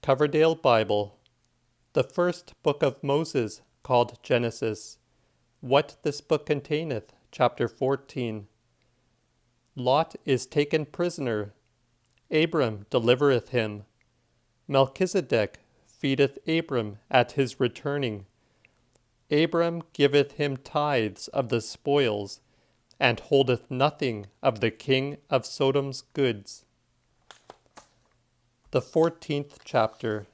Coverdale Bible, the first book of Moses, called Genesis. What this book containeth, chapter 14. Lot is taken prisoner. Abram delivereth him. Melchizedek feedeth Abram at his returning. Abram giveth him tithes of the spoils, and holdeth nothing of the king of Sodom's goods. The 14th chapter.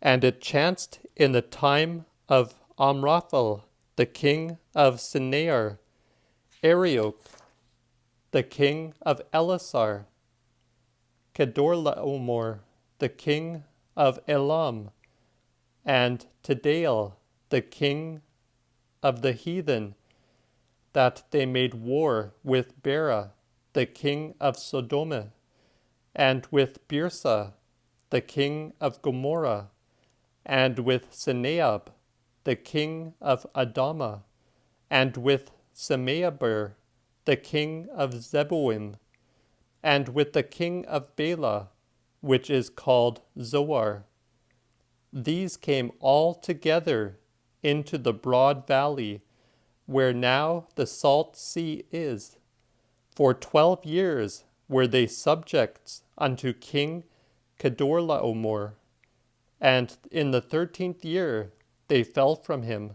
And it chanced in the time of Amraphel, the king of Sinir, Arioch, the king of Elasar, Kedorlaomer, the king of Elam, and Tidal, the king of the heathen, that they made war with Bera, the king of Sodom, and with Birsa, the king of Gomorrah, and with Sennaab, the king of Adama, and with Semeaber, the king of Zeboim, and with the king of Bela, which is called Zoar. These came all together into the broad valley, where now the salt sea is. For 12 years were they subjects unto King Kedorlaomer, and in the 13th year they fell from him.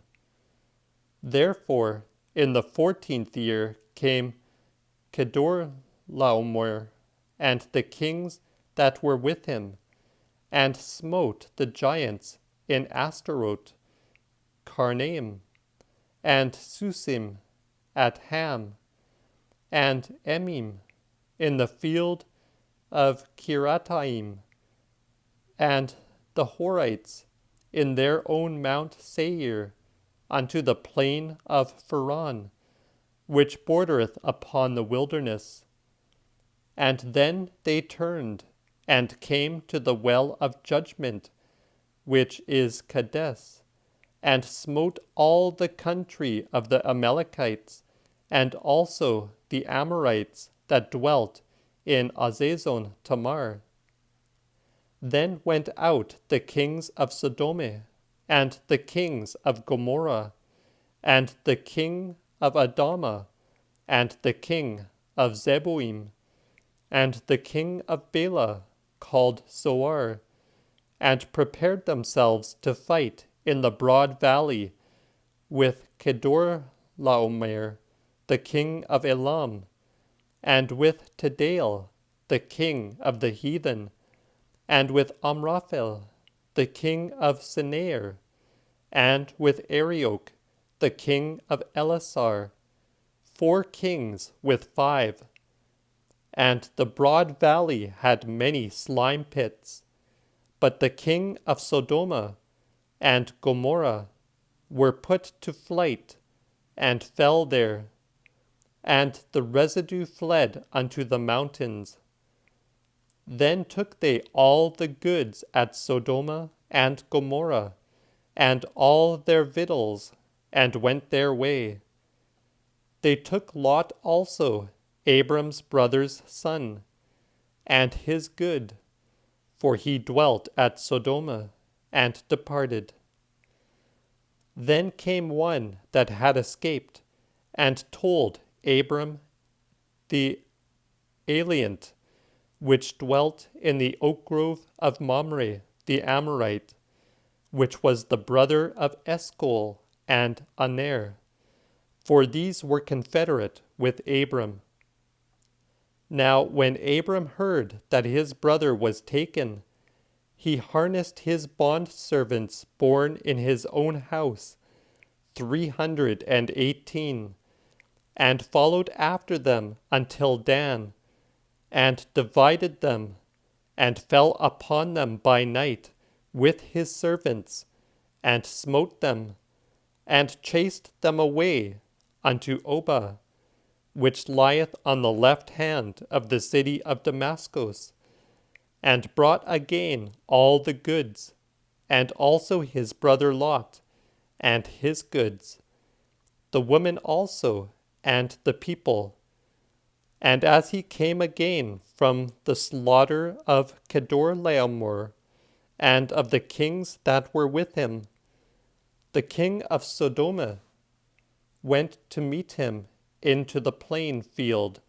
Therefore in the 14th year came Kedorlaomer and the kings that were with him, and smote the giants in Astaroth, Karnaim, and Susim at Ham, and Emim in the field of Kirataim, and the Horites in their own Mount Seir, unto the plain of Pharan, which bordereth upon the wilderness. And then they turned, and came to the well of judgment, which is Kadesh, and smote all the country of the Amalekites, and also the Amorites that dwelt in Azazon Tamar. Then went out the kings of Sodom, and the kings of Gomorrah, and the king of Adama, and the king of Zeboim, and the king of Bela, called Zoar, and prepared themselves to fight in the broad valley with Kedorlaomer, the king of Elam, and with Tidal, the king of the heathen, and with Amraphel, the king of Sinir, and with Arioch, the king of Elasar, 4 kings with 5. And the broad valley had many slime pits. But the king of Sodom and Gomorrah were put to flight, and fell there, and the residue fled unto the mountains. Then took they all the goods at Sodom and Gomorrah, and all their victuals, and went their way. They took Lot also, Abram's brother's son, and his good, for he dwelt at Sodom, and departed. Then came one that had escaped, and told Abram the Aliant, which dwelt in the oak grove of Mamre the Amorite, which was the brother of Eshcol and Aner, for these were confederate with Abram. Now when Abram heard that his brother was taken, he harnessed his bondservants born in his own house, 318, and followed after them until Dan, and divided them, and fell upon them by night with his servants, and smote them, and chased them away unto Obah, which lieth on the left hand of the city of Damascus, and brought again all the goods, and also his brother Lot, and his goods, the women also, and the people. And as he came again from the slaughter of Kedorlaomer, and of the kings that were with him, the king of Sodom went to meet him into the plain field,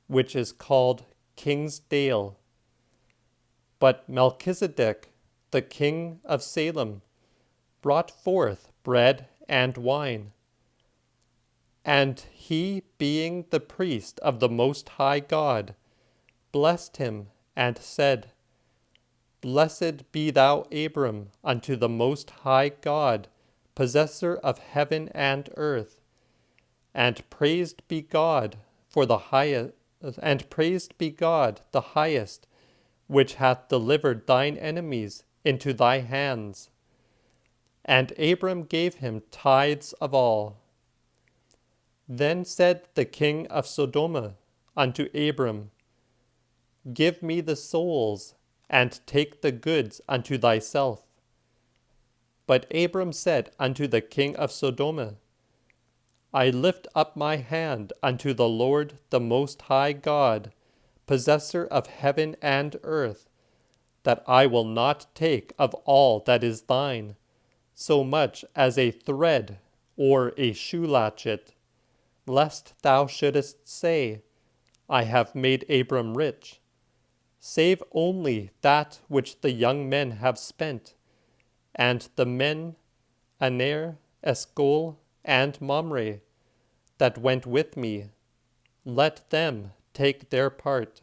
which is called King's Dale. But Melchizedek, the king of Salem, brought forth bread and wine. And he, being the priest of the Most High God, blessed him and said, Blessed be thou, Abram, unto the Most High God, possessor of heaven and earth. And praised be God for the highest, and praised be God the highest, which hath delivered thine enemies into thy hands. And Abram gave him tithes of all. Then said the king of Sodom unto Abram, Give me the souls, and take the goods unto thyself. But Abram said unto the king of Sodom, I lift up my hand unto the Lord the Most High God, possessor of heaven and earth, that I will not take of all that is thine, so much as a thread or a shoe latchet, lest thou shouldest say, I have made Abram rich. Save only that which the young men have spent, and the men Aner, Eshcol, and Mamre, that went with me, let them take their part.